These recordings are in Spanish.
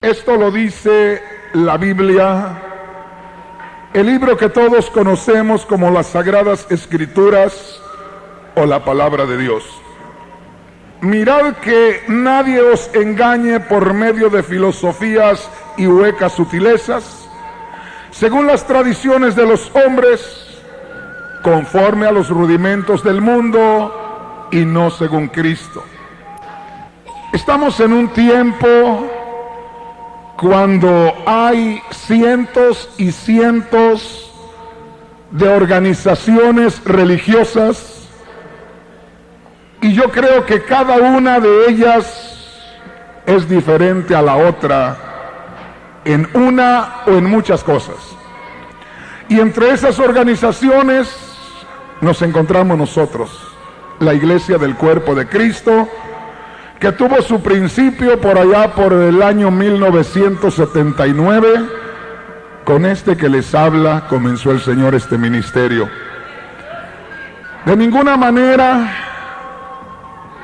Esto lo dice la Biblia, el libro que todos conocemos como las Sagradas Escrituras o la Palabra de Dios. Mirad que nadie os engañe por medio de filosofías y huecas sutilezas, según las tradiciones de los hombres, conforme a los rudimentos del mundo y no según Cristo. Estamos en un tiempo cuando hay cientos y cientos de organizaciones religiosas, y yo creo que cada una de ellas es diferente a la otra en una o en muchas cosas. Y entre esas organizaciones nos encontramos nosotros, la Iglesia del Cuerpo de Cristo, que tuvo su principio por allá por el año 1979. Con este que les habla comenzó el Señor este ministerio. De ninguna manera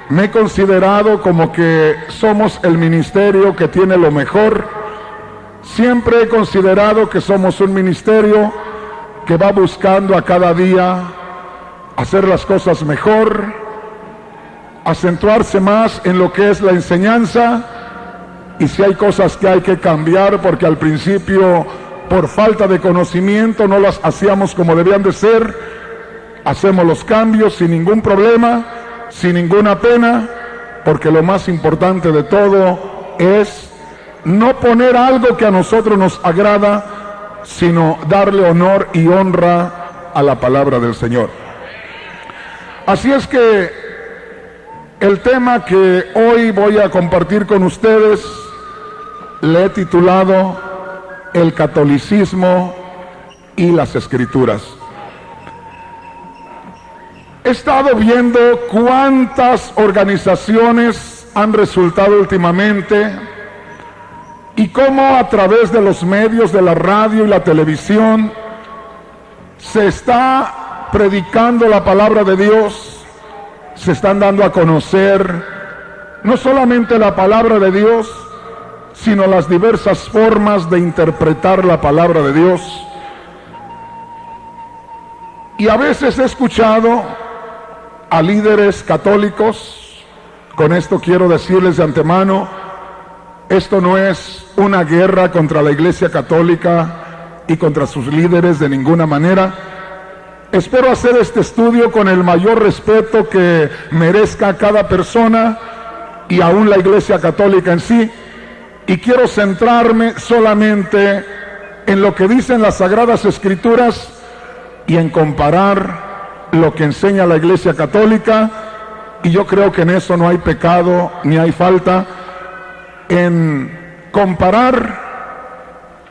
me he considerado como que somos el ministerio que tiene lo mejor. Siempre he considerado que somos un ministerio que va buscando a cada día hacer las cosas mejor, acentuarse más en lo que es la enseñanza, y si hay cosas que hay que cambiar, porque al principio por falta de conocimiento no las hacíamos como debían de ser, hacemos los cambios sin ningún problema, sin ninguna pena, porque lo más importante de todo es no poner algo que a nosotros nos agrada, sino darle honor y honra a la palabra del Señor. Así es que el tema que hoy voy a compartir con ustedes le he titulado El catolicismo y las escrituras. He estado viendo cuántas organizaciones han resultado últimamente y cómo a través de los medios de la radio y la televisión se está predicando la palabra de Dios. Se están dando a conocer no solamente la palabra de Dios, sino las diversas formas de interpretar la palabra de Dios. Y a veces he escuchado a líderes católicos, con esto quiero decirles de antemano, esto no es una guerra contra la Iglesia Católica y contra sus líderes de ninguna manera. Espero hacer este estudio con el mayor respeto que merezca cada persona y aún la Iglesia Católica en sí, y quiero centrarme solamente en lo que dicen las Sagradas Escrituras y en comparar lo que enseña la Iglesia Católica, y yo creo que en eso no hay pecado ni hay falta, en comparar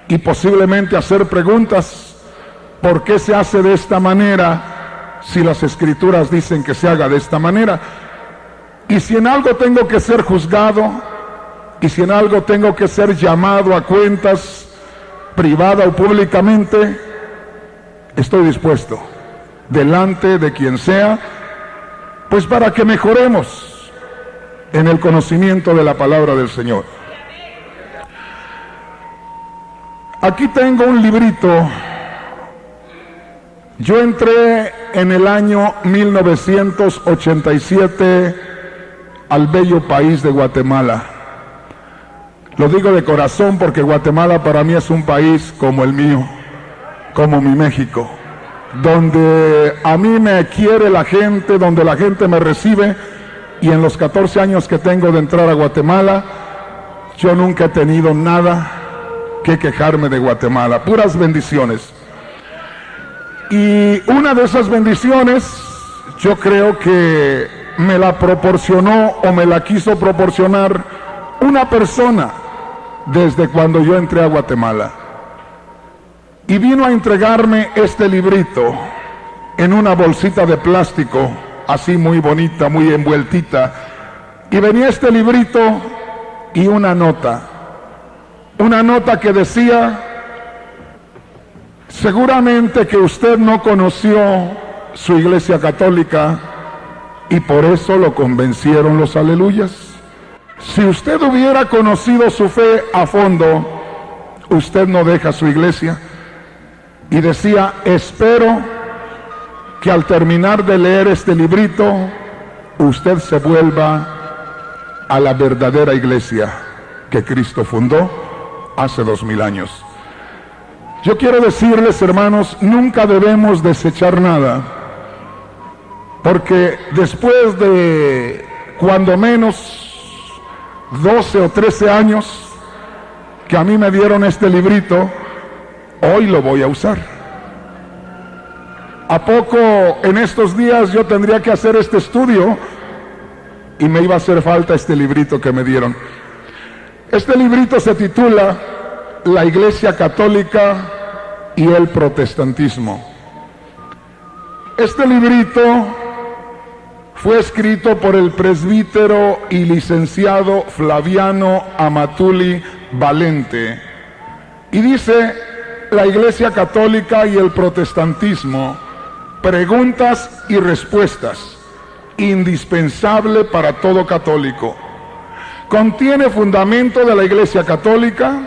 y posiblemente hacer preguntas. ¿Por qué se hace de esta manera si las Escrituras dicen que se haga de esta manera? Y si en algo tengo que ser juzgado, y si en algo tengo que ser llamado a cuentas, privada o públicamente, estoy dispuesto, delante de quien sea, pues para que mejoremos en el conocimiento de la palabra del Señor. Aquí tengo un librito. Yo entré en el año 1987 al bello país de Guatemala. Lo digo de corazón porque Guatemala para mí es un país como el mío, como mi México, donde a mí me quiere la gente, donde la gente me recibe, y en los 14 años que tengo de entrar a Guatemala, yo nunca he tenido nada que quejarme de Guatemala, puras bendiciones. Y una de esas bendiciones, yo creo que me la proporcionó o me la quiso proporcionar una persona desde cuando yo entré a Guatemala. Y vino a entregarme este librito en una bolsita de plástico, así muy bonita, muy envueltita. Y venía este librito y una nota que decía: seguramente que usted no conoció su Iglesia Católica y por eso lo convencieron los aleluyas. Si usted hubiera conocido su fe a fondo, usted no deja su iglesia. Y decía, espero que al terminar de leer este librito, usted se vuelva a la verdadera iglesia que Cristo fundó hace 2000 años. Yo quiero decirles, hermanos, nunca debemos desechar nada, porque después de cuando menos 12 o 13 años que a mí me dieron este librito, hoy lo voy a usar. ¿A poco en estos días yo tendría que hacer este estudio y me iba a hacer falta este librito que me dieron? Este librito se titula La Iglesia Católica y el Protestantismo. Este librito fue escrito por el presbítero y licenciado Flaviano Amatuli Valente y dice: la Iglesia Católica y el Protestantismo, preguntas y respuestas, indispensable para todo católico. Contiene fundamento de la Iglesia Católica,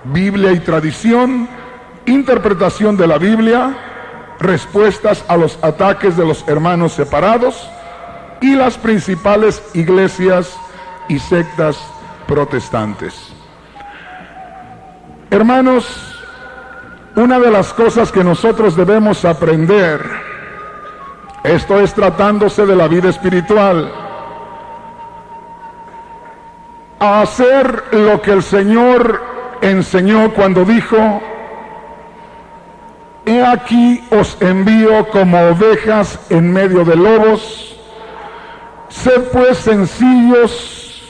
Biblia y tradición, interpretación de la Biblia, respuestas a los ataques de los hermanos separados y las principales iglesias y sectas protestantes. Hermanos, una de las cosas que nosotros debemos aprender, esto es tratándose de la vida espiritual, a hacer lo que el Señor enseñó cuando dijo: he aquí os envío como ovejas en medio de lobos, sed pues sencillos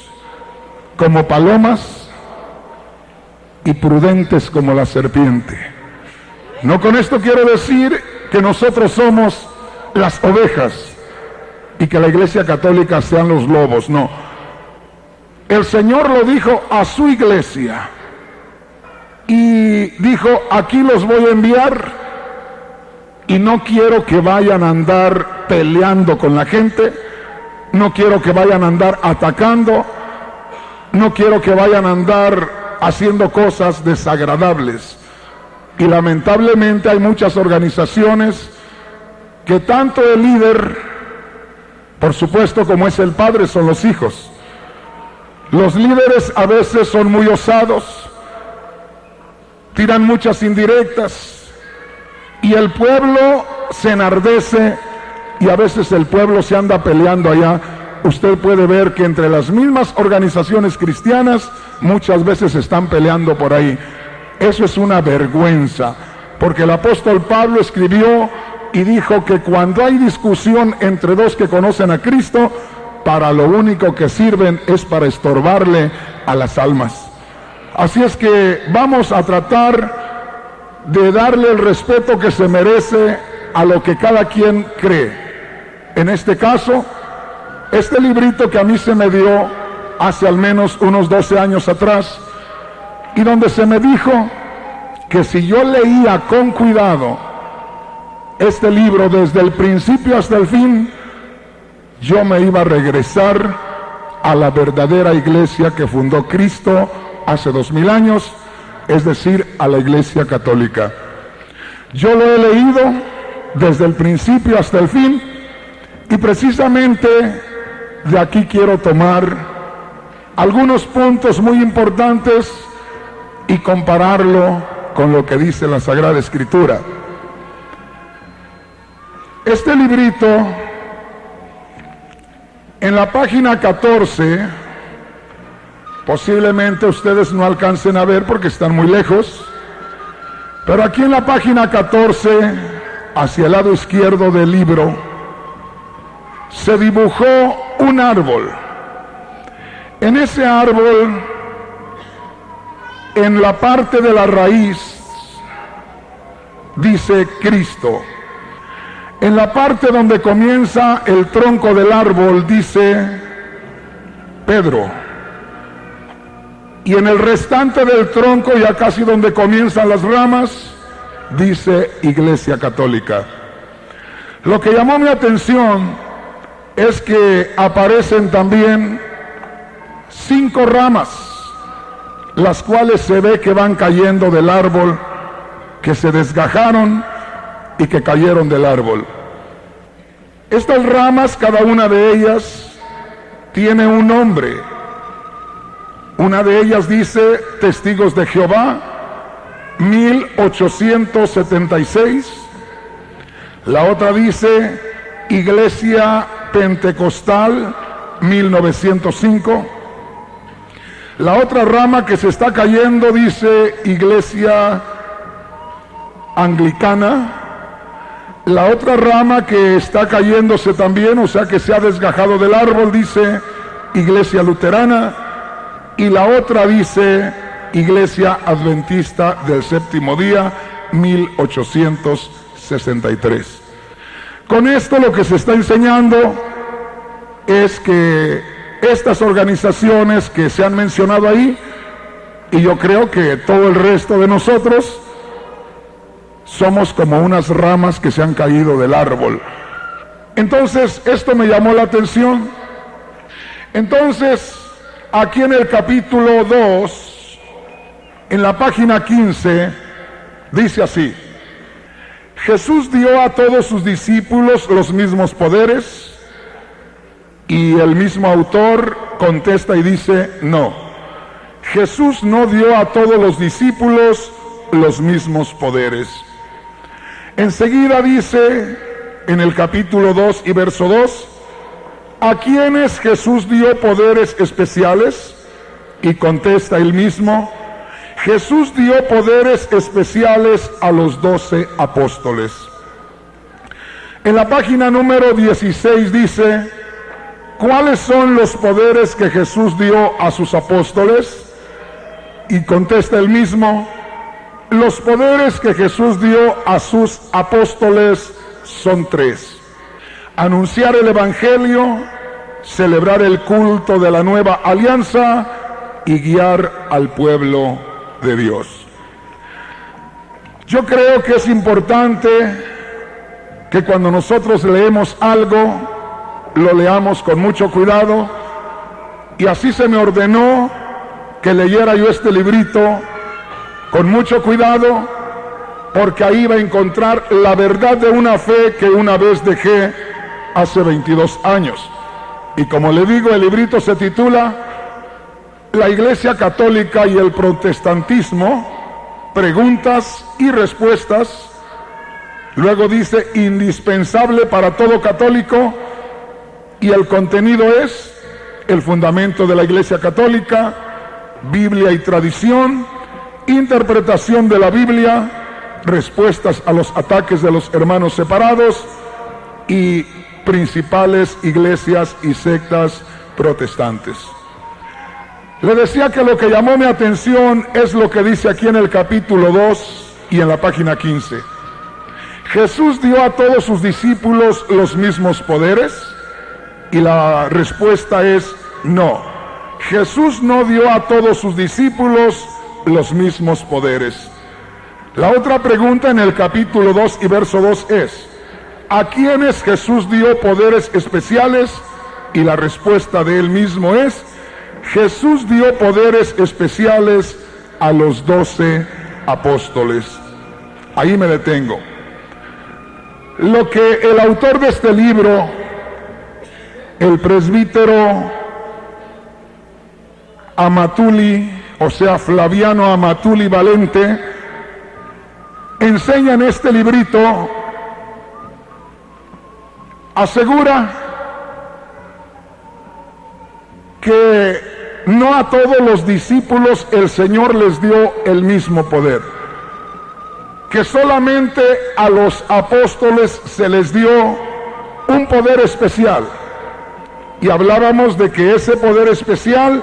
como palomas y prudentes como la serpiente. No con esto quiero decir que nosotros somos las ovejas y que la Iglesia Católica sean los lobos, no. El Señor lo dijo a su iglesia y dijo: aquí los voy a enviar y no quiero que vayan a andar peleando con la gente, no quiero que vayan a andar atacando, no quiero que vayan a andar haciendo cosas desagradables. Y lamentablemente hay muchas organizaciones que tanto el líder, por supuesto como es el padre, son los hijos. Los líderes a veces son muy osados, tiran muchas indirectas y el pueblo se enardece y a veces el pueblo se anda peleando allá. Usted puede ver que entre las mismas organizaciones cristianas muchas veces están peleando por ahí. Eso es una vergüenza, porque el apóstol Pablo escribió y dijo que cuando hay discusión entre dos que conocen a Cristo, para lo único que sirven es para estorbarle a las almas. Así es que vamos a tratar de darle el respeto que se merece a lo que cada quien cree. En este caso, este librito que a mí se me dio hace al menos unos 12 años atrás, y donde se me dijo que si yo leía con cuidado este libro desde el principio hasta el fin, yo me iba a regresar a la verdadera iglesia que fundó Cristo hace 2000 años, es decir, a la Iglesia Católica. Yo lo he leído desde el principio hasta el fin, y precisamente de aquí quiero tomar algunos puntos muy importantes y compararlo con lo que dice la Sagrada Escritura. Este librito, en la página 14, posiblemente ustedes no alcancen a ver porque están muy lejos, pero aquí en la página 14, hacia el lado izquierdo del libro, se dibujó un árbol. En ese árbol, en la parte de la raíz, dice Cristo. En la parte donde comienza el tronco del árbol, dice Pedro. Y en el restante del tronco, ya casi donde comienzan las ramas, dice Iglesia Católica. Lo que llamó mi atención es que aparecen también 5 ramas, las cuales se ve que van cayendo del árbol, que se desgajaron y que cayeron del árbol. Estas ramas, cada una de ellas tiene un nombre. Una de ellas dice Testigos de Jehová, 1876. La otra dice Iglesia Pentecostal, 1905. La otra rama que se está cayendo dice Iglesia Anglicana. La otra rama que está cayéndose también, o sea que se ha desgajado del árbol, dice Iglesia Luterana. Y la otra dice Iglesia Adventista del Séptimo Día, 1863. Con esto lo que se está enseñando es que estas organizaciones que se han mencionado ahí, y yo creo que todo el resto de nosotros, somos como unas ramas que se han caído del árbol. Entonces, esto me llamó la atención. Entonces, aquí en el capítulo 2, en la página 15, dice así: Jesús dio a todos sus discípulos los mismos poderes. Y el mismo autor contesta y dice: no, Jesús no dio a todos los discípulos los mismos poderes. Enseguida dice en el capítulo 2 y verso 2: ¿a quiénes Jesús dio poderes especiales? Y contesta él mismo: Jesús dio poderes especiales a los 12 apóstoles. En la página número 16 dice: ¿cuáles son los poderes que Jesús dio a sus apóstoles? Y contesta él mismo: los poderes que Jesús dio a sus apóstoles son 3. Anunciar el Evangelio, celebrar el culto de la nueva alianza y guiar al pueblo de Dios. Yo creo que es importante que cuando nosotros leemos algo, lo leamos con mucho cuidado, y así se me ordenó que leyera yo este librito con mucho cuidado, porque ahí va a encontrar la verdad de una fe que una vez dejé hace 22 años. Y como le digo, el librito se titula La Iglesia Católica y el Protestantismo, preguntas y respuestas. Luego dice indispensable para todo católico, y el contenido es el fundamento de la Iglesia Católica, Biblia y tradición, interpretación de la Biblia, respuestas a los ataques de los hermanos separados y principales iglesias y sectas protestantes. Le decía que lo que llamó mi atención es lo que dice aquí en el capítulo 2 y en la página 15. Jesús dio a todos sus discípulos los mismos poderes, y la respuesta es no. Jesús no dio a todos sus discípulos los mismos poderes. La otra pregunta en el capítulo 2 y verso 2 es: ¿a quiénes Jesús dio poderes especiales? Y la respuesta de él mismo es: Jesús dio poderes especiales a los 12 apóstoles. Ahí me detengo. Lo que el autor de este libro, el presbítero Amatuli, o sea, Flaviano Amatuli Valente, enseña en este librito, asegura que no a todos los discípulos el Señor les dio el mismo poder, que solamente a los apóstoles se les dio un poder especial. Y hablábamos de que ese poder especial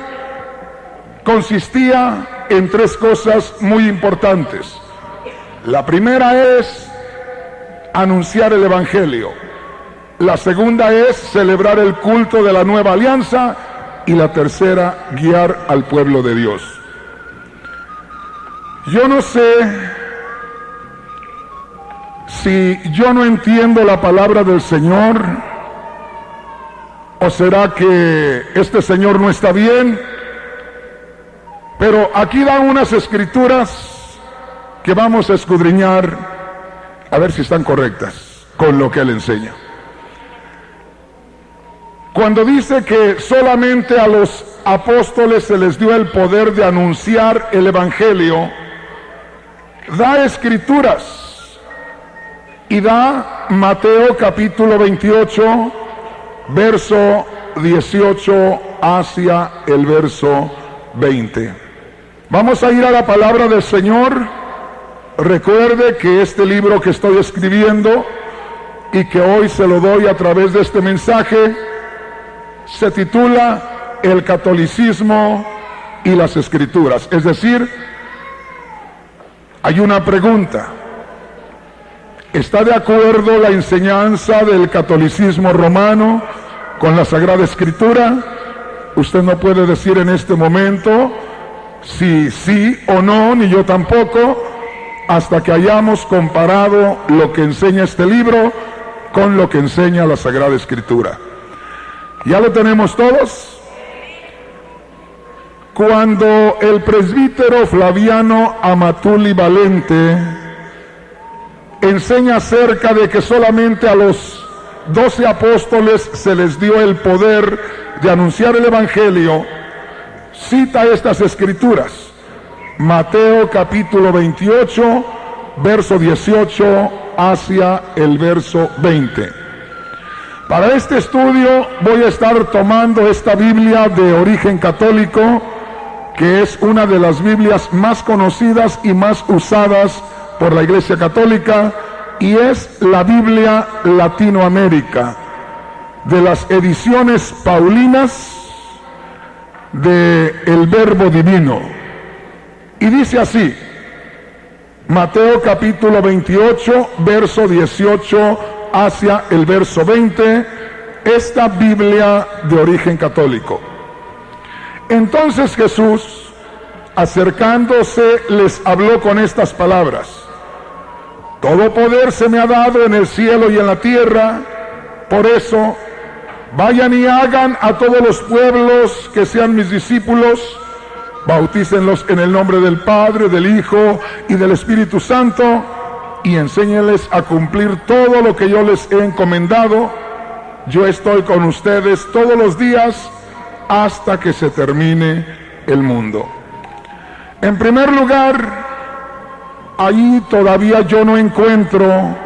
consistía en 3 cosas muy importantes. La primera es anunciar el Evangelio. La segunda es celebrar el culto de la nueva alianza. Y la tercera, guiar al pueblo de Dios. Yo no sé si yo no entiendo la palabra del Señor, o será que este señor no está bien, Pero aquí dan unas escrituras que vamos a escudriñar a ver si están correctas con lo que él enseña. Cuando dice que solamente a los apóstoles se les dio el poder de anunciar el evangelio, da escrituras y da Mateo capítulo 28, verso 18 hacia el verso 20. Vamos a ir a la palabra del Señor. Recuerde que este libro que estoy escribiendo y que hoy se lo doy a través de este mensaje se titula El catolicismo y las escrituras. Es decir, hay una pregunta: ¿está de acuerdo la enseñanza del catolicismo romano con la Sagrada Escritura? Usted no puede decir en este momento si sí o no, ni yo tampoco, hasta que hayamos comparado lo que enseña este libro con lo que enseña la Sagrada Escritura. ¿Ya lo tenemos todos? Cuando el presbítero Flaviano Amatuli Valente enseña acerca de que solamente a los 12 apóstoles se les dio el poder de anunciar el evangelio, cita estas escrituras: Mateo capítulo 28, verso 18 hacia el verso 20. Para este estudio voy a estar tomando esta Biblia de origen católico, que es una de las Biblias más conocidas y más usadas por la Iglesia Católica, y es la Biblia Latinoamérica, de las ediciones paulinas de El Verbo Divino. Y dice así, Mateo capítulo 28, verso 18 hacia el verso 20, esta Biblia de origen católico. Entonces Jesús, acercándose, les habló con estas palabras: todo poder se me ha dado en el cielo y en la tierra, por eso vayan y hagan a todos los pueblos que sean mis discípulos, bautícenlos en el nombre del Padre, del Hijo y del Espíritu Santo, y enséñenles a cumplir todo lo que yo les he encomendado. Yo estoy con ustedes todos los días hasta que se termine el mundo. En primer lugar, ahí todavía yo no encuentro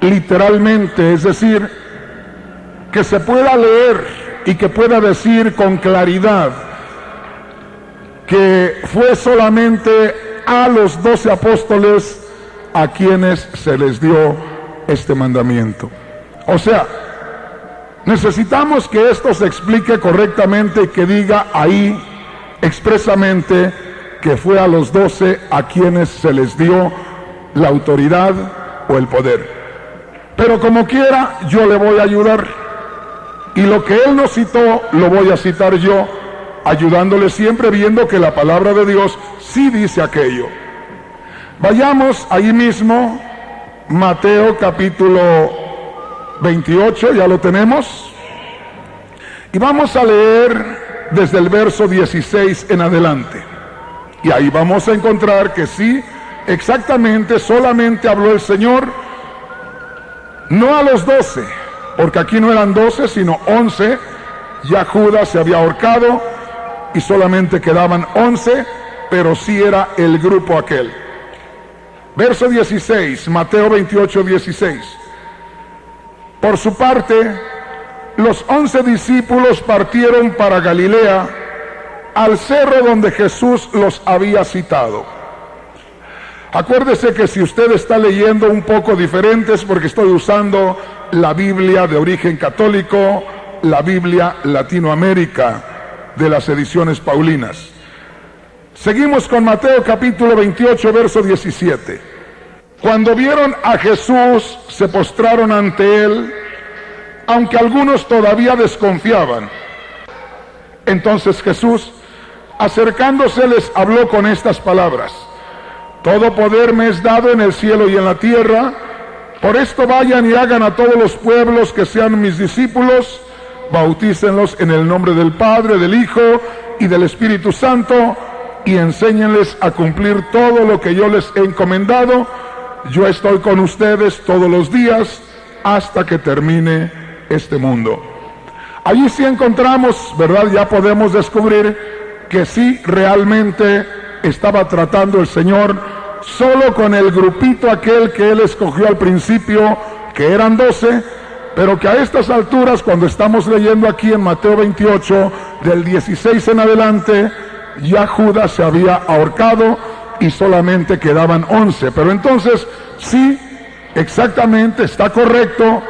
literalmente, es decir, que se pueda leer y que pueda decir con claridad que fue solamente a los 12 apóstoles a quienes se les dio este mandamiento. O sea, necesitamos que esto se explique correctamente y que diga ahí expresamente que fue a los 12 a quienes se les dio la autoridad o el poder. Pero como quiera, yo le voy a ayudar. Y lo que él no citó, lo voy a citar yo, ayudándole siempre, viendo que la palabra de Dios sí dice aquello. Vayamos ahí mismo, Mateo capítulo 28, ya lo tenemos. Y vamos a leer desde el verso 16 en adelante. Y ahí vamos a encontrar que sí, exactamente, solamente habló el Señor, no a los 12, porque aquí no eran 12, sino 11. Ya Judas se había ahorcado y solamente quedaban 11, pero sí era el grupo aquel. Verso 16, Mateo 28, 16. Por su parte, los 11 discípulos partieron para Galilea, al cerro donde Jesús los había citado. Acuérdese que si usted está leyendo un poco diferente es porque estoy usando la Biblia de origen católico, la Biblia Latinoamérica de las ediciones paulinas. Seguimos con Mateo capítulo 28, verso 17. Cuando vieron a Jesús, se postraron ante él, aunque algunos todavía desconfiaban. Entonces Jesús, acercándose, les habló con estas palabras: todo poder me es dado en el cielo y en la tierra. Por esto vayan y hagan a todos los pueblos que sean mis discípulos, bautícenlos en el nombre del Padre, del Hijo y del Espíritu Santo, y enséñenles a cumplir todo lo que yo les he encomendado. Yo estoy con ustedes todos los días hasta que termine este mundo. Allí sí encontramos, ¿verdad? Ya podemos descubrir que sí realmente estaba tratando el Señor solo con el grupito aquel que Él escogió al principio, que eran 12, pero que a estas alturas, cuando estamos leyendo aquí en Mateo 28, del 16 en adelante, ya Judas se había ahorcado y solamente quedaban 11. Pero entonces, sí, exactamente está correcto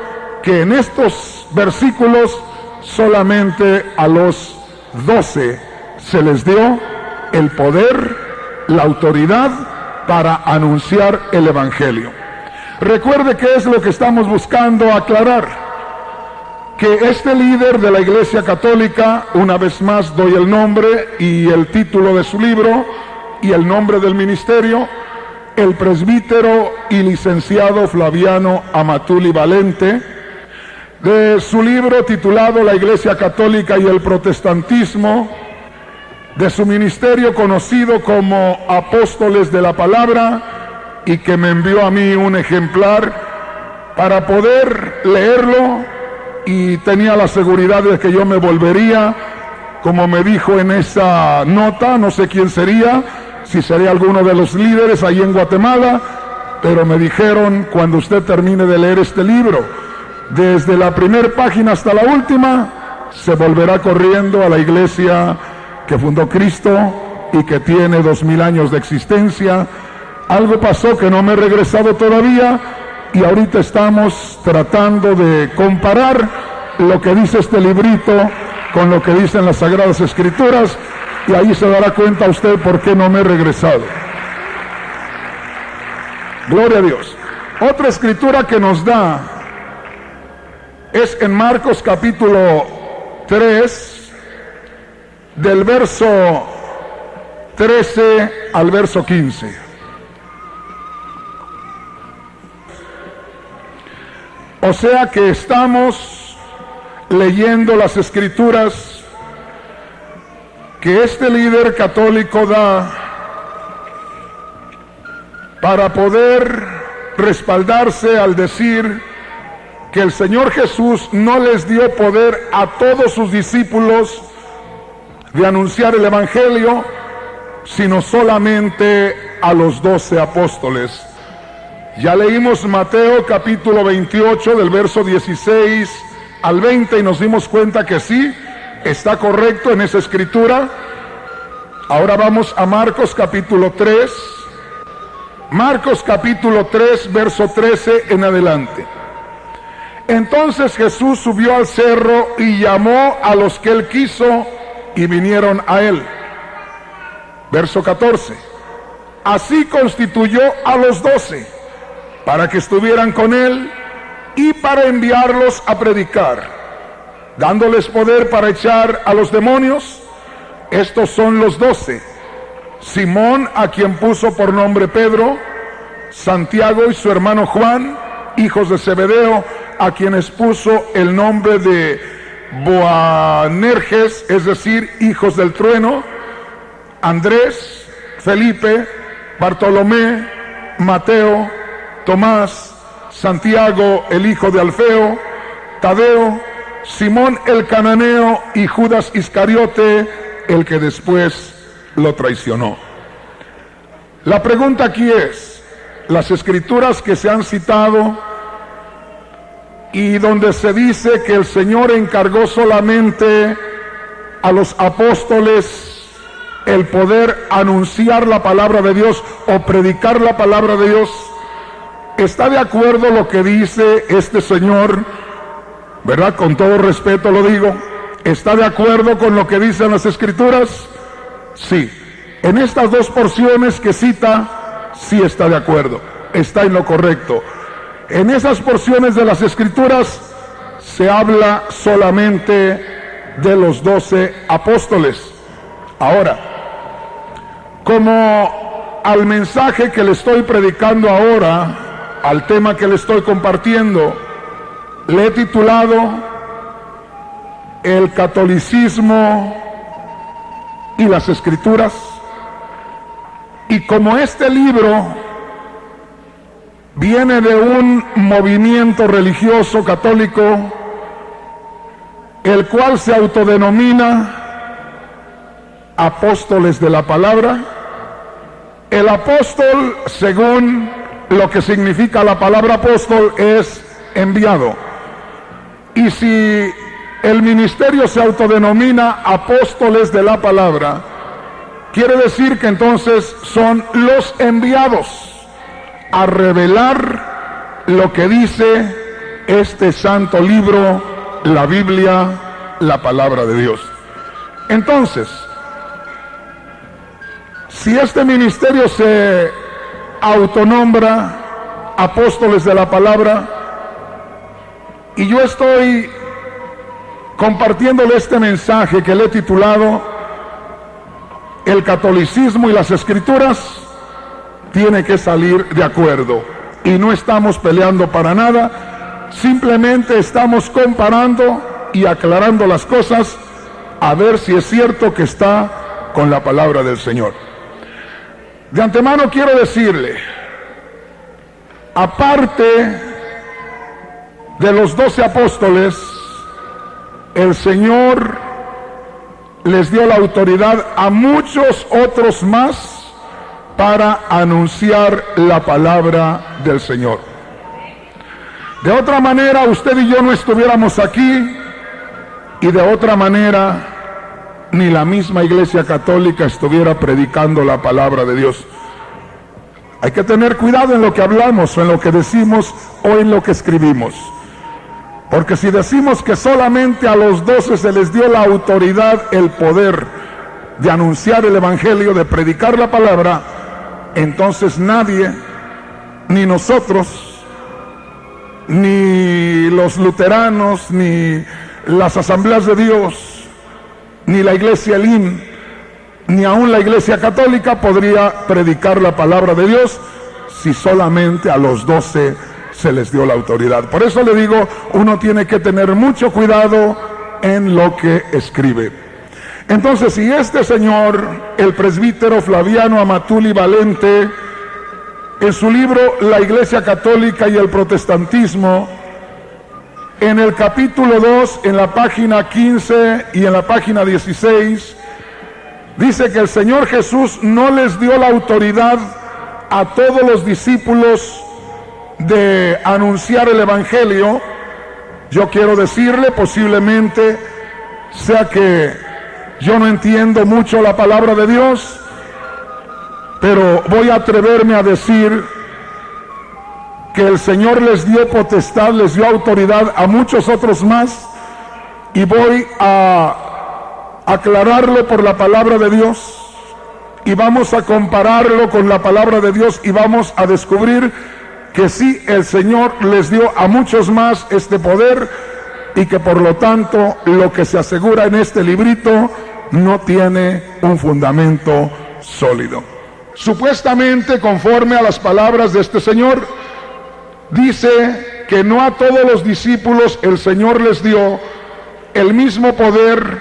que en estos versículos solamente a los 12 se les dio el poder, la autoridad para anunciar el Evangelio. Recuerde qué es lo que estamos buscando aclarar, que este líder de la Iglesia Católica, una vez más doy el nombre y el título de su libro y el nombre del ministerio, el presbítero y licenciado Flaviano Amatuli Valente, de su libro titulado La Iglesia Católica y el Protestantismo, de su ministerio conocido como Apóstoles de la Palabra, y que me envió a mí un ejemplar para poder leerlo, y tenía la seguridad de que yo me volvería, como me dijo en esa nota, no sé quién sería, si sería alguno de los líderes ahí en Guatemala, pero me dijeron: cuando usted termine de leer este libro, desde la primera página hasta la última, se volverá corriendo a la iglesia que fundó Cristo y que tiene 2000 años de existencia. Algo pasó que no me he regresado todavía, y ahorita estamos tratando de comparar lo que dice este librito con lo que dicen las Sagradas Escrituras, y ahí se dará cuenta usted por qué no me he regresado. Gloria a Dios. Otra escritura que nos da es en Marcos capítulo 3, del verso 13 al verso 15. O sea que estamos leyendo las escrituras que este líder católico da para poder respaldarse al decir que el Señor Jesús no les dio poder a todos sus discípulos de anunciar el Evangelio, sino solamente a los 12 apóstoles. Ya leímos Mateo capítulo 28 del verso 16 al 20 y nos dimos cuenta que sí, está correcto en esa escritura. Ahora vamos a Marcos capítulo 3. Marcos capítulo 3, verso 13 en adelante. Entonces Jesús subió al cerro y llamó a los que él quiso y vinieron a él. Verso 14. Así constituyó a los 12 para que estuvieran con él y para enviarlos a predicar, dándoles poder para echar a los demonios. Estos son los 12: Simón, a quien puso por nombre Pedro; Santiago y su hermano Juan, hijos de Zebedeo, a quienes puso el nombre de Boanerges, es decir, hijos del trueno; Andrés, Felipe, Bartolomé, Mateo, Tomás, Santiago el hijo de Alfeo, Tadeo, Simón el cananeo y Judas Iscariote, el que después lo traicionó. La pregunta aquí es: las escrituras que se han citado y donde se dice que el Señor encargó solamente a los apóstoles el poder anunciar la palabra de Dios o predicar la palabra de Dios, ¿está de acuerdo lo que dice este señor? ¿Verdad? Con todo respeto lo digo. ¿Está de acuerdo con lo que dicen las escrituras? Sí. En estas dos porciones que cita, sí está de acuerdo. Está en lo correcto. En esas porciones de las escrituras se habla solamente de los 12 apóstoles. Ahora, como al mensaje que le estoy predicando ahora, al tema que le estoy compartiendo, le he titulado El catolicismo y las escrituras. Y como este libro viene de un movimiento religioso católico, el cual se autodenomina apóstoles de la palabra, el apóstol, según lo que significa la palabra apóstol, es enviado. Y si el ministerio se autodenomina apóstoles de la palabra, quiere decir que entonces son los enviados a revelar lo que dice este santo libro, la Biblia, la palabra de Dios. Entonces, si este ministerio se autonombra apóstoles de la palabra, y yo estoy compartiéndole este mensaje que le he titulado El catolicismo y las escrituras, tiene que salir de acuerdo. Y no estamos peleando para nada, simplemente estamos comparando y aclarando las cosas a ver si es cierto que está con la palabra del Señor. De antemano quiero decirle, aparte de los 12 apóstoles, el Señor les dio la autoridad a muchos otros más para anunciar la palabra del Señor. De otra manera, usted y yo no estuviéramos aquí, y de otra manera ni la misma Iglesia Católica estuviera predicando la palabra de Dios. Hay que tener cuidado en lo que hablamos, o en lo que decimos, o en lo que escribimos. Porque si decimos que solamente a los 12 se les dio la autoridad, el poder de anunciar el Evangelio, de predicar la palabra, entonces nadie, ni nosotros, ni los luteranos, ni las asambleas de Dios, ni la iglesia Elim, ni aún la iglesia católica podría predicar la palabra de Dios si solamente a los 12 se les dio la autoridad. Por eso le digo, uno tiene que tener mucho cuidado en lo que escribe. Entonces, si este señor, el presbítero Flaviano Amatuli Valente, en su libro La Iglesia Católica y el Protestantismo, en el capítulo 2, en la página 15 y en la página 16, dice que el Señor Jesús no les dio la autoridad a todos los discípulos de anunciar el Evangelio. Yo quiero decirle, posiblemente sea que yo no entiendo mucho la palabra de Dios, pero voy a atreverme a decir que el Señor les dio potestad, les dio autoridad a muchos otros más, y voy a aclararlo por la palabra de Dios, y vamos a compararlo con la palabra de Dios, y vamos a descubrir que sí, el Señor les dio a muchos más este poder, y que por lo tanto lo que se asegura en este librito no tiene un fundamento sólido. Supuestamente, conforme a las palabras de este señor, dice que no a todos los discípulos el Señor les dio el mismo poder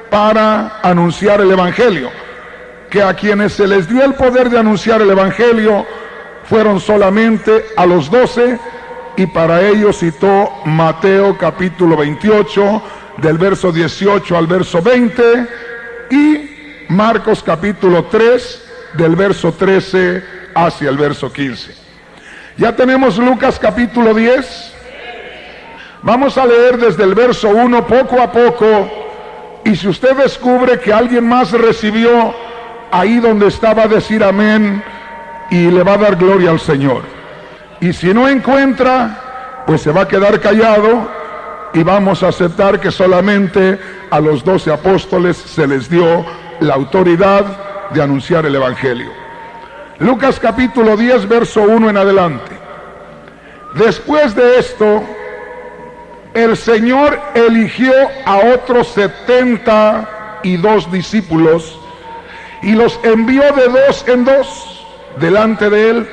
para anunciar el Evangelio, que a quienes se les dio el poder de anunciar el Evangelio fueron solamente a los 12, y para ello citó Mateo capítulo 28, del verso 18 al verso 20, y Marcos capítulo 3, del verso 13 hacia el verso 15. Ya tenemos Lucas capítulo 10. Vamos a leer desde el verso 1 poco a poco, y si usted descubre que alguien más recibió, ahí donde estaba, decir amén, y le va a dar gloria al Señor. Y si no encuentra, pues se va a quedar callado, y vamos a aceptar que solamente a los 12 apóstoles se les dio la autoridad de anunciar el Evangelio. Lucas capítulo 10, verso 1 en adelante. Después de esto, el Señor eligió a otros 72 discípulos y los envió de 2 en 2 delante de él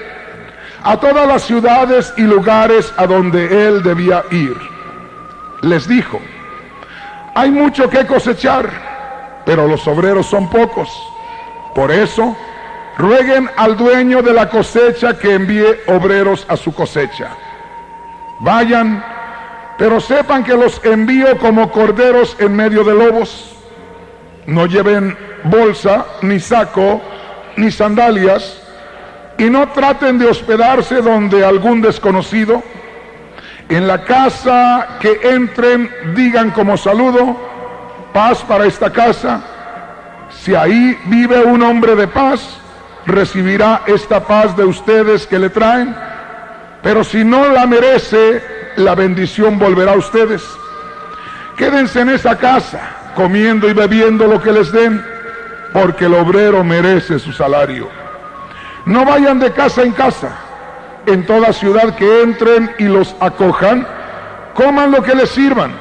a todas las ciudades y lugares a donde él debía ir. Les dijo: hay mucho que cosechar, pero los obreros son pocos. Por eso, rueguen al dueño de la cosecha que envíe obreros a su cosecha. Vayan, pero sepan que los envío como corderos en medio de lobos. No lleven bolsa, ni saco, ni sandalias, y no traten de hospedarse donde algún desconocido. En la casa que entren, digan como saludo: paz para esta casa. Si ahí vive un hombre de paz, recibirá esta paz de ustedes que le traen, pero si no la merece, la bendición volverá a ustedes. Quédense en esa casa, comiendo y bebiendo lo que les den, porque el obrero merece su salario. No vayan de casa en casa. En toda ciudad que entren y los acojan, coman lo que les sirvan,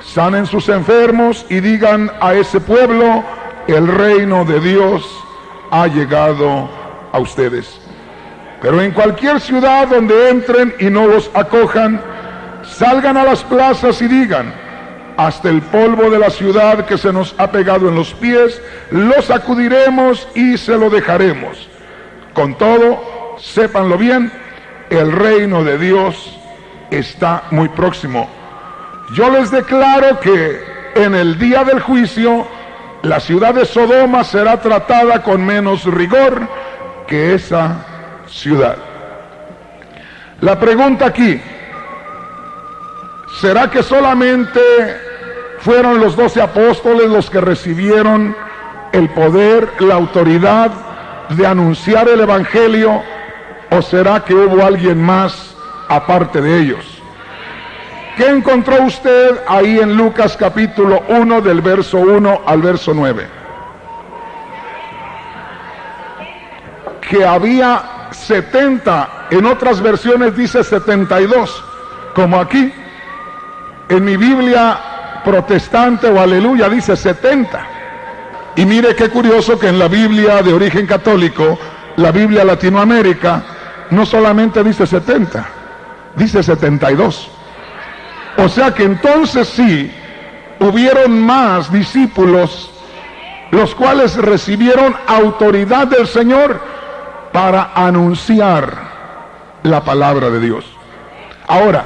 sanen sus enfermos y digan a ese pueblo: el reino de Dios ha llegado a ustedes. Pero en cualquier ciudad donde entren y no los acojan, salgan a las plazas y digan: hasta el polvo de la ciudad que se nos ha pegado en los pies, lo sacudiremos y se lo dejaremos. Con todo, sépanlo bien, el reino de Dios está muy próximo. Yo les declaro que en el día del juicio, la ciudad de Sodoma será tratada con menos rigor que esa ciudad. La pregunta aquí: ¿será que solamente fueron los 12 apóstoles los que recibieron el poder, la autoridad de anunciar el evangelio, o será que hubo alguien más aparte de ellos? ¿Qué encontró usted ahí en Lucas capítulo 1 del verso 1 al verso 9? Que había 70, en otras versiones dice 72, como aquí. En mi Biblia protestante o aleluya dice 70. Y mire qué curioso que en la Biblia de origen católico, la Biblia Latinoamérica, no solamente dice 70, dice 72. O sea que entonces sí, hubieron más discípulos, los cuales recibieron autoridad del Señor para anunciar la palabra de Dios. Ahora,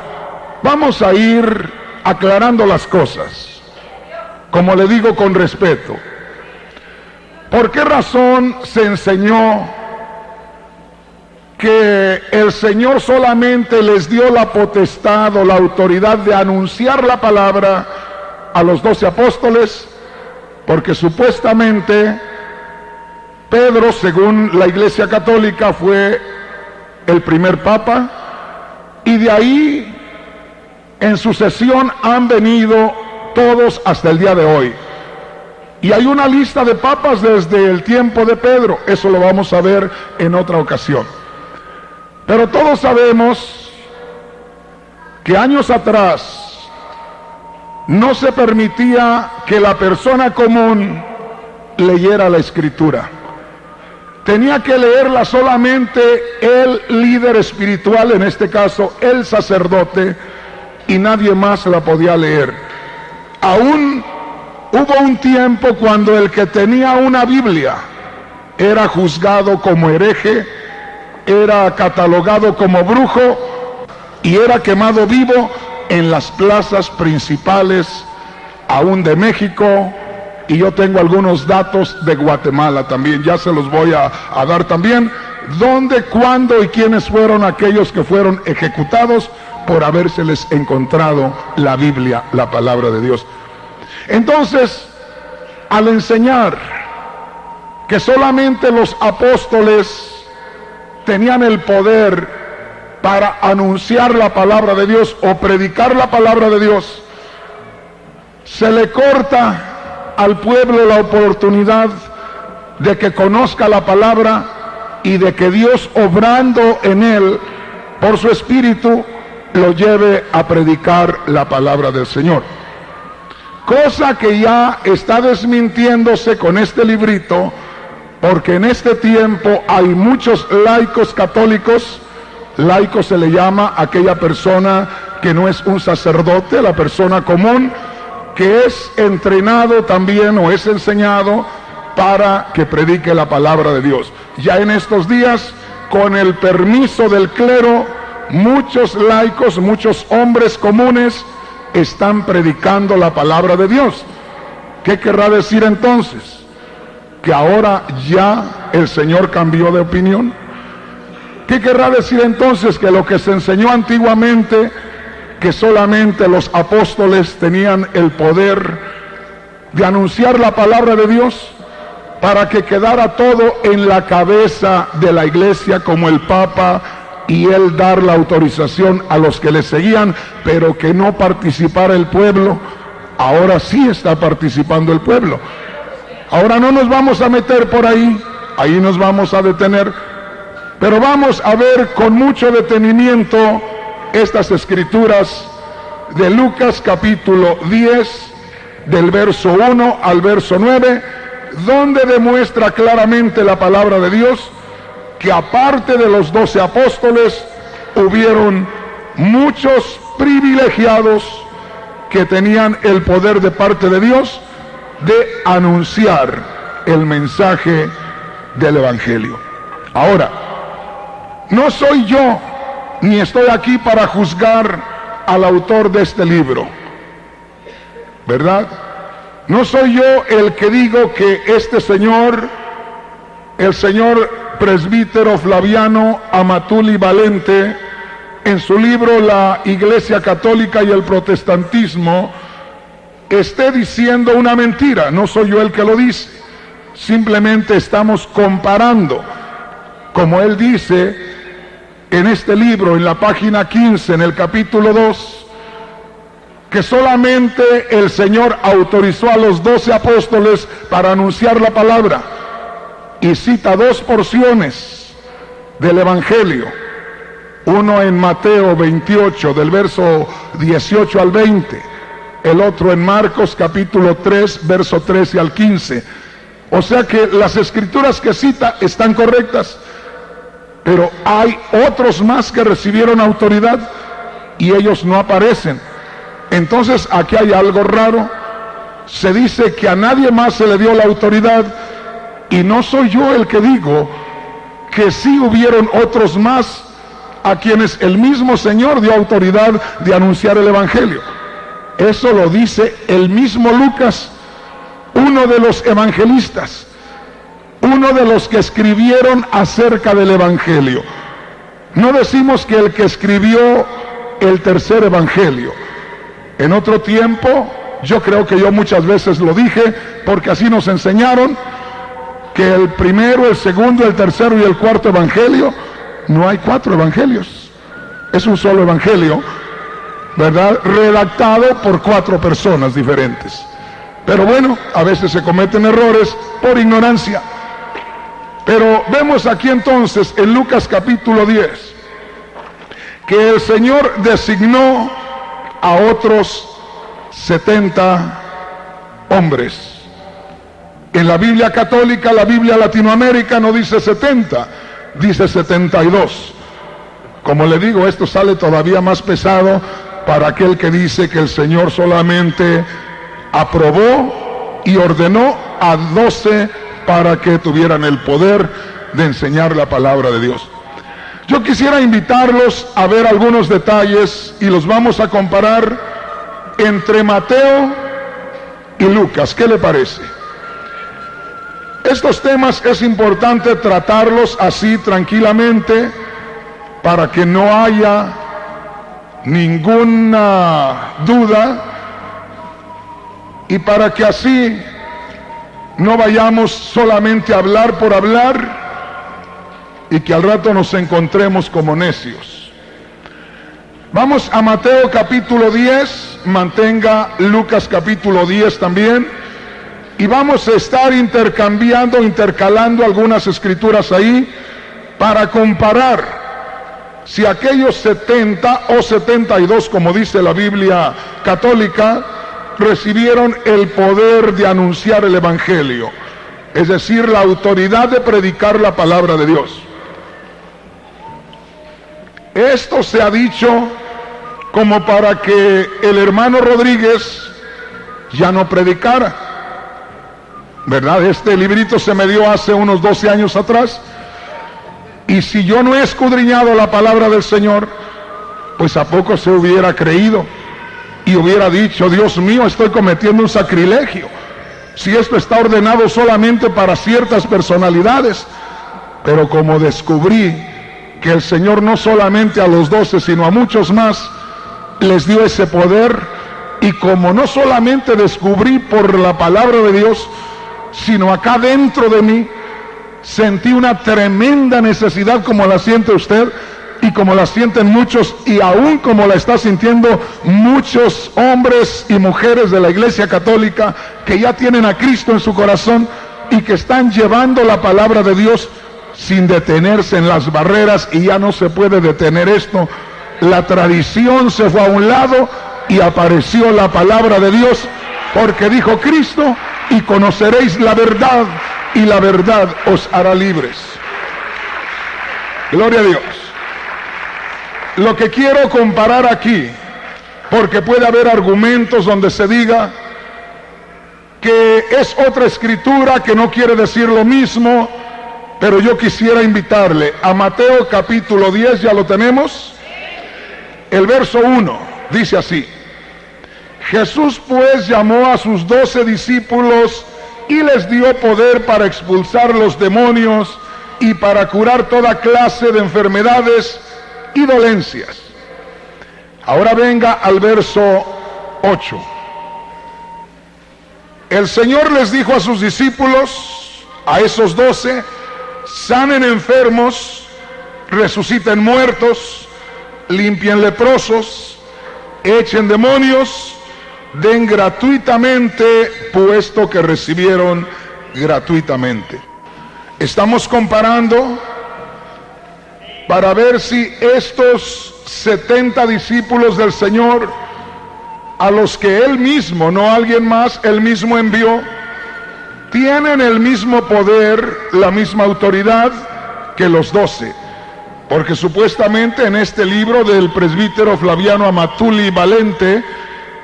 vamos a ir aclarando las cosas, como le digo con respeto. ¿Por qué razón se enseñó que el Señor solamente les dio la potestad o la autoridad de anunciar la palabra a los 12 apóstoles? Porque supuestamente Pedro, según la Iglesia Católica, fue el primer papa, y de ahí en sucesión han venido todos hasta el día de hoy. Y hay una lista de papas desde el tiempo de Pedro, eso lo vamos a ver en otra ocasión. Pero todos sabemos que años atrás no se permitía que la persona común leyera la Escritura. Tenía que leerla solamente el líder espiritual, en este caso el sacerdote, y nadie más la podía leer. Aún hubo un tiempo cuando el que tenía una Biblia era juzgado como hereje, era catalogado como brujo y era quemado vivo en las plazas principales, aún de México, y yo tengo algunos datos de Guatemala también, ya se los voy a dar también, dónde, cuándo y quiénes fueron aquellos que fueron ejecutados por habérseles encontrado la Biblia, la palabra de Dios. Entonces, al enseñar que solamente los apóstoles tenían el poder para anunciar la palabra de Dios o predicar la palabra de Dios, se le corta al pueblo la oportunidad de que conozca la palabra y de que Dios, obrando en él por su espíritu, lo lleve a predicar la palabra del Señor. Cosa que ya está desmintiéndose con este librito, porque en este tiempo hay muchos laicos católicos. Laico se le llama a aquella persona que no es un sacerdote, la persona común, que es entrenado también o es enseñado para que predique la palabra de Dios. Ya en estos días, con el permiso del clero, muchos laicos, muchos hombres comunes están predicando la palabra de Dios. ¿Qué querrá decir entonces? ¿Que ahora ya el Señor cambió de opinión? ¿Qué querrá decir entonces? Que lo que se enseñó antiguamente, que solamente los apóstoles tenían el poder de anunciar la palabra de Dios para que quedara todo en la cabeza de la iglesia como el Papa, y él dar la autorización a los que le seguían, pero que no participara el pueblo. Ahora sí está participando el pueblo. Ahora no nos vamos a meter por ahí nos vamos a detener, pero vamos a ver con mucho detenimiento estas escrituras de Lucas capítulo 10, del verso 1 al verso 9, donde demuestra claramente la palabra de Dios que aparte de los 12 apóstoles, hubieron muchos privilegiados que tenían el poder de parte de Dios de anunciar el mensaje del Evangelio. Ahora, no soy yo, ni estoy aquí para juzgar al autor de este libro, ¿verdad? No soy yo el que digo que este señor, el señor presbítero Flaviano Amatuli Valente, en su libro La Iglesia Católica y el Protestantismo, esté diciendo una mentira. No soy yo el que lo dice, simplemente estamos comparando, como él dice en este libro, en la página 15, en el capítulo 2, que solamente el Señor autorizó a los 12 apóstoles para anunciar la palabra, y cita dos porciones del Evangelio, uno en Mateo 28, del verso 18 al 20, el otro en Marcos capítulo 3, verso 13 al 15. O sea que las escrituras que cita están correctas, pero hay otros más que recibieron autoridad y ellos no aparecen. Entonces aquí hay algo raro. Se dice que a nadie más se le dio la autoridad, y no soy yo el que digo que sí hubieron otros más a quienes el mismo Señor dio autoridad de anunciar el Evangelio. Eso lo dice el mismo Lucas, uno de los evangelistas, uno de los que escribieron acerca del Evangelio. No decimos que el que escribió el tercer Evangelio. En otro tiempo, yo creo que yo muchas veces lo dije, porque así nos enseñaron, que el primero, el segundo, el tercero y el cuarto evangelio, no hay 4 evangelios, es un solo evangelio, ¿verdad? Redactado por 4 personas diferentes. Pero bueno, a veces se cometen errores por ignorancia. Pero vemos aquí entonces en Lucas capítulo 10 que el Señor designó a otros 70 hombres. En la Biblia católica, la Biblia Latinoamérica no dice 70, dice 72. Como le digo, esto sale todavía más pesado para aquel que dice que el Señor solamente aprobó y ordenó a 12 para que tuvieran el poder de enseñar la palabra de Dios. Yo quisiera invitarlos a ver algunos detalles y los vamos a comparar entre Mateo y Lucas. ¿Qué le parece? Estos temas es importante tratarlos así tranquilamente para que no haya ninguna duda y para que así no vayamos solamente a hablar por hablar y que al rato nos encontremos como necios. Vamos a Mateo capítulo 10, mantenga Lucas capítulo 10 también. Y vamos a estar intercalando algunas escrituras ahí para comparar si aquellos 70 o 72, como dice la Biblia católica, recibieron el poder de anunciar el Evangelio, es decir, la autoridad de predicar la palabra de Dios. Esto se ha dicho como para que el hermano Rodríguez ya no predicara. ¿verdad? Este librito se me dio hace unos 12 años atrás. Y si yo no he escudriñado la palabra del Señor, pues a poco se hubiera creído y hubiera dicho: Dios mío, estoy cometiendo un sacrilegio. Si esto está ordenado solamente para ciertas personalidades. Pero como descubrí que el Señor no solamente a los 12, sino a muchos más les dio ese poder, y como no solamente descubrí por la palabra de Dios, sino acá dentro de mí sentí una tremenda necesidad, como la siente usted y como la sienten muchos, y aún como la está sintiendo muchos hombres y mujeres de la Iglesia Católica que ya tienen a Cristo en su corazón y que están llevando la palabra de Dios sin detenerse en las barreras. Y ya no se puede detener esto. La tradición se fue a un lado y apareció la palabra de Dios, porque dijo Cristo: y conoceréis la verdad, y la verdad os hará libres. Gloria a Dios. Lo que quiero comparar aquí, porque puede haber argumentos donde se diga que es otra escritura que no quiere decir lo mismo, pero yo quisiera invitarle a Mateo capítulo 10, ¿ya lo tenemos? El verso 1 dice así: Jesús pues llamó a sus 12 discípulos y les dio poder para expulsar los demonios y para curar toda clase de enfermedades y dolencias. Ahora venga al verso 8. El Señor les dijo a sus discípulos, a esos 12, sanen enfermos, resuciten muertos, limpien leprosos, echen demonios, den gratuitamente, puesto que recibieron gratuitamente. Estamos comparando para ver si estos 70 discípulos del Señor, a los que Él mismo, no alguien más, Él mismo envió, tienen el mismo poder, la misma autoridad que los 12. Porque supuestamente en este libro del presbítero Flaviano Amatuli Valente,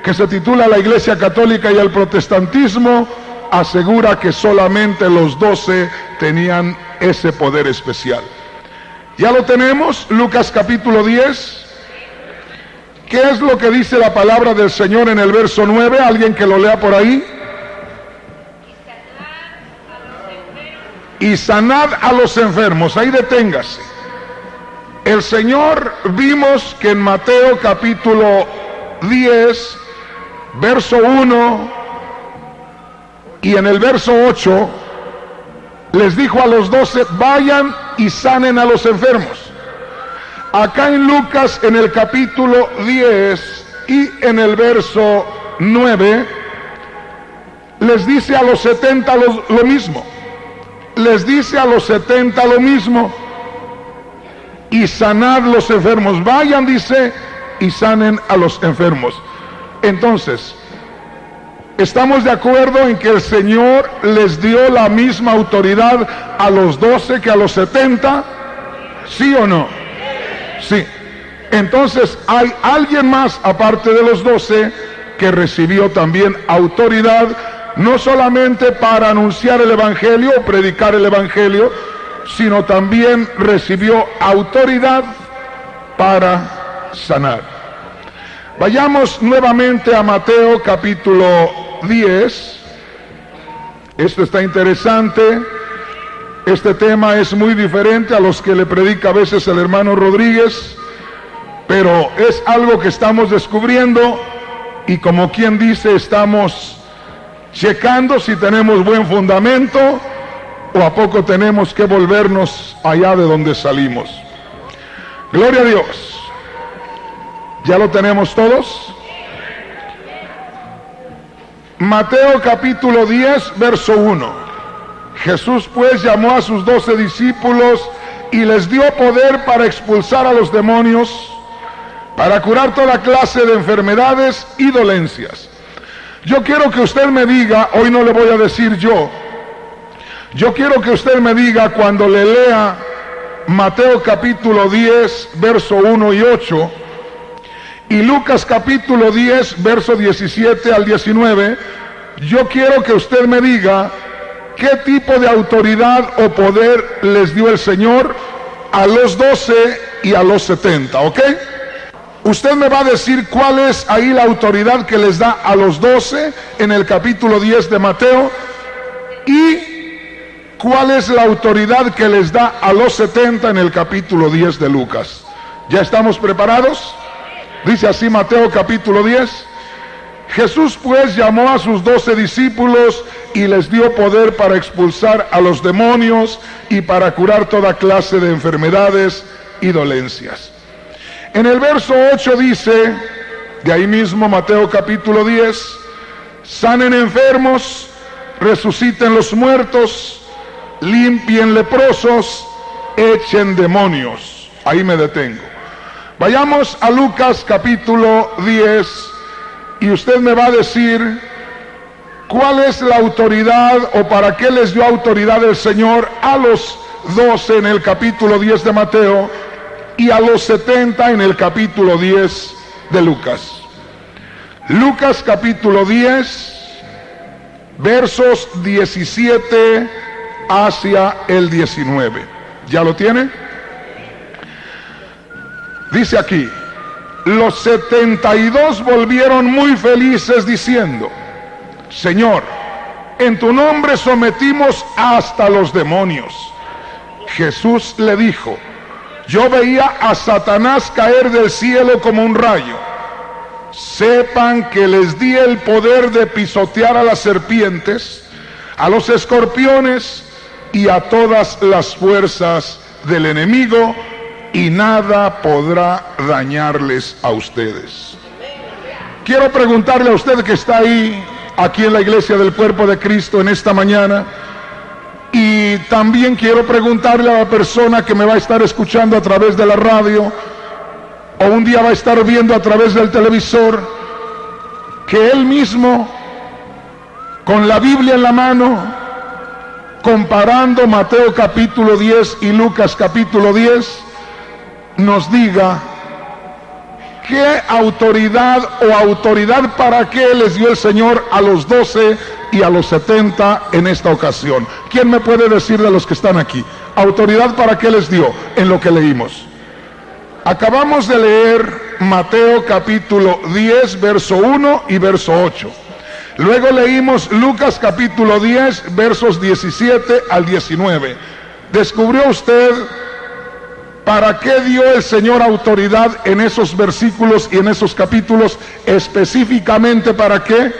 que se titula La Iglesia Católica y el Protestantismo, asegura que solamente los 12 tenían ese poder especial. Ya lo tenemos, Lucas capítulo 10. ¿Qué es lo que dice la palabra del Señor en el verso 9? ¿Alguien que lo lea por ahí? Y sanad a los enfermos. Ahí deténgase. El Señor, vimos que en Mateo capítulo 10, verso 1 y en el verso 8, les dijo a los 12, vayan y sanen a los enfermos. Acá en Lucas, en el capítulo 10 y en el verso 9, les dice a los 70 lo mismo. Les dice a los 70 lo mismo. Y sanad los enfermos. Vayan, dice, y sanen a los enfermos. Entonces, ¿estamos de acuerdo en que el Señor les dio la misma autoridad a los 12 que a los 70? ¿Sí o no? Sí. Entonces, hay alguien más, aparte de los 12, que recibió también autoridad, no solamente para anunciar el Evangelio o predicar el Evangelio, sino también recibió autoridad para sanar. Vayamos nuevamente a Mateo capítulo 10. Esto está interesante. Este tema es muy diferente a los que le predica a veces el hermano Rodríguez, pero es algo que estamos descubriendo y, como quien dice, estamos checando si tenemos buen fundamento o a poco tenemos que volvernos allá de donde salimos. Gloria a Dios. ¿Ya lo tenemos todos? Mateo capítulo 10, verso 1. Jesús pues llamó a sus 12 discípulos y les dio poder para expulsar a los demonios, para curar toda clase de enfermedades y dolencias. Yo quiero que usted me diga, hoy no le voy a decir yo quiero que usted me diga, cuando le lea Mateo capítulo 10, verso 1 y 8, y Lucas capítulo 10, verso 17 al 19, yo quiero que usted me diga ¿qué tipo de autoridad o poder les dio el Señor a los 12 y a los 70? ¿Ok? Usted me va a decir cuál es ahí la autoridad que les da a los 12 en el capítulo 10 de Mateo y cuál es la autoridad que les da a los 70 en el capítulo 10 de Lucas. ¿Ya estamos preparados? Dice así Mateo capítulo 10. Jesús pues llamó a sus 12 discípulos y les dio poder para expulsar a los demonios y para curar toda clase de enfermedades y dolencias. En el verso 8 dice, de ahí mismo Mateo capítulo 10, sanen enfermos, resuciten los muertos, limpien leprosos, echen demonios. Ahí me detengo. Vayamos a Lucas capítulo 10 y usted me va a decir cuál es la autoridad o para qué les dio autoridad el Señor a los 12 en el capítulo 10 de Mateo y a los 70 en el capítulo 10 de Lucas. Lucas capítulo 10, versos 17 hacia el 19. ¿Ya lo tiene? Dice aquí, los 72 volvieron muy felices diciendo, Señor, en tu nombre sometimos hasta los demonios. Jesús le dijo, yo veía a Satanás caer del cielo como un rayo. Sepan que les di el poder de pisotear a las serpientes, a los escorpiones y a todas las fuerzas del enemigo, y nada podrá dañarles a ustedes. Quiero preguntarle a usted que está ahí, aquí en la iglesia del Cuerpo de Cristo en esta mañana, y también quiero preguntarle a la persona que me va a estar escuchando a través de la radio o un día va a estar viendo a través del televisor, que él mismo, con la Biblia en la mano, comparando Mateo capítulo 10 y Lucas capítulo 10, nos diga qué autoridad o autoridad para qué les dio el Señor a los 12 y a los 70 en esta ocasión. ¿Quién me puede decir de los que están aquí? ¿Autoridad para qué les dio en lo que leímos? Acabamos de leer Mateo capítulo 10, verso 1 y verso 8. Luego leímos Lucas capítulo 10, versos 17 al 19. ¿Descubrió usted para qué dio el Señor autoridad en esos versículos y en esos capítulos? Específicamente, ¿para qué?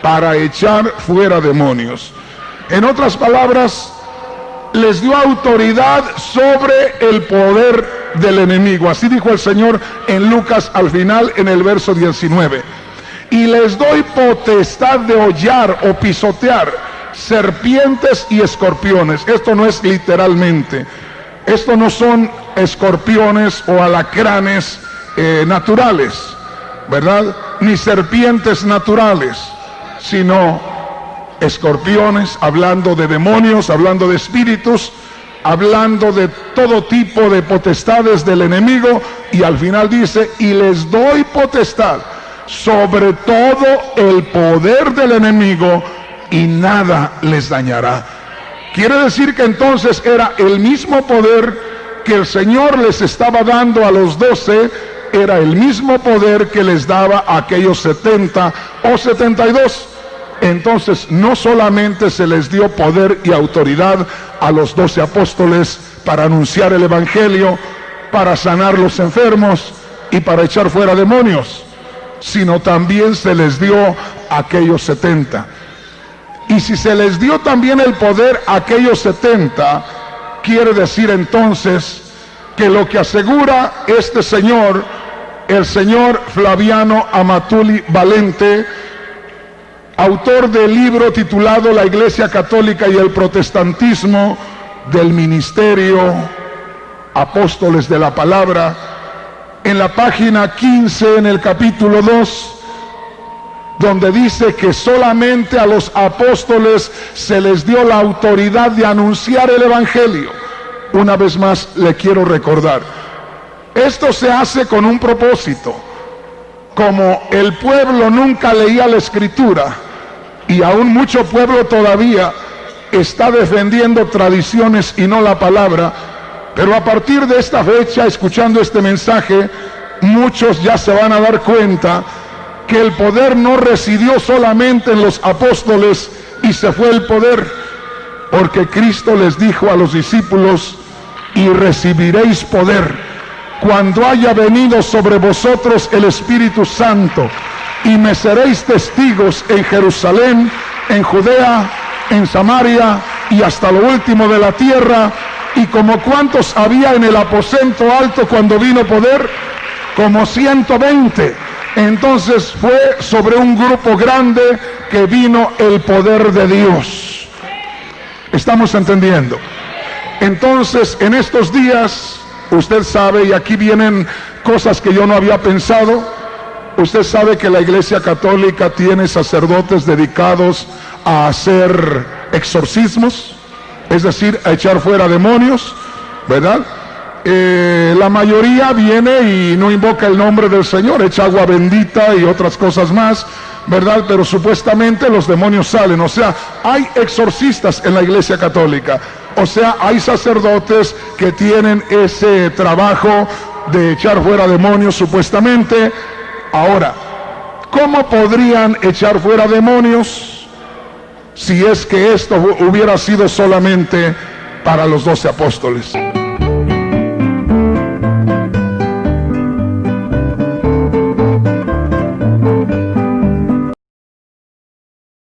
Para echar fuera demonios. En otras palabras, les dio autoridad sobre el poder del enemigo. Así dijo el Señor en Lucas al final, en el verso 19. Y les doy potestad de hollar o pisotear serpientes y escorpiones. Esto no es literalmente. Esto no son escorpiones o alacranes naturales, ¿verdad? Ni serpientes naturales, sino escorpiones, hablando de demonios, hablando de espíritus, hablando de todo tipo de potestades del enemigo, y al final dice, y les doy potestad sobre todo el poder del enemigo, y nada les dañará. Quiere decir que entonces era el mismo poder que el Señor les estaba dando a los 12, era el mismo poder que les daba a aquellos 70 o 72. Entonces no solamente se les dio poder y autoridad a los 12 apóstoles para anunciar el evangelio, para sanar los enfermos y para echar fuera demonios, sino también se les dio a aquellos 70. Y si se les dio también el poder a aquellos 70, quiere decir entonces que lo que asegura este señor, el señor Flaviano Amatuli Valente, autor del libro titulado La Iglesia Católica y el Protestantismo, del Ministerio Apóstoles de la Palabra, en la página 15, en el capítulo 2, donde dice que solamente a los apóstoles se les dio la autoridad de anunciar el evangelio. Una vez más le quiero recordar, esto se hace con un propósito. Como el pueblo nunca leía la escritura, y aún mucho pueblo todavía está defendiendo tradiciones y no la palabra. Pero a partir de esta fecha, escuchando este mensaje, muchos ya se van a dar cuenta que el poder no residió solamente en los apóstoles y se fue el poder, porque Cristo les dijo a los discípulos: y recibiréis poder cuando haya venido sobre vosotros el Espíritu Santo, y me seréis testigos en Jerusalén, en Judea, en Samaria y hasta lo último de la tierra. Y como cuántos había en el aposento alto cuando vino poder, como 120. Entonces fue sobre un grupo grande que vino el poder de Dios. ¿Estamos entendiendo? Entonces, en estos días, usted sabe, y aquí vienen cosas que yo no había pensado, usted sabe que la Iglesia Católica tiene sacerdotes dedicados a hacer exorcismos, es decir, a echar fuera demonios, ¿verdad? La mayoría viene y no invoca el nombre del Señor, echa agua bendita y otras cosas más, ¿verdad? Pero supuestamente los demonios salen. O sea, hay exorcistas en la Iglesia Católica. O sea, hay sacerdotes que tienen ese trabajo de echar fuera demonios supuestamente. Ahora, ¿cómo podrían echar fuera demonios si es que esto hubiera sido solamente para los 12 apóstoles?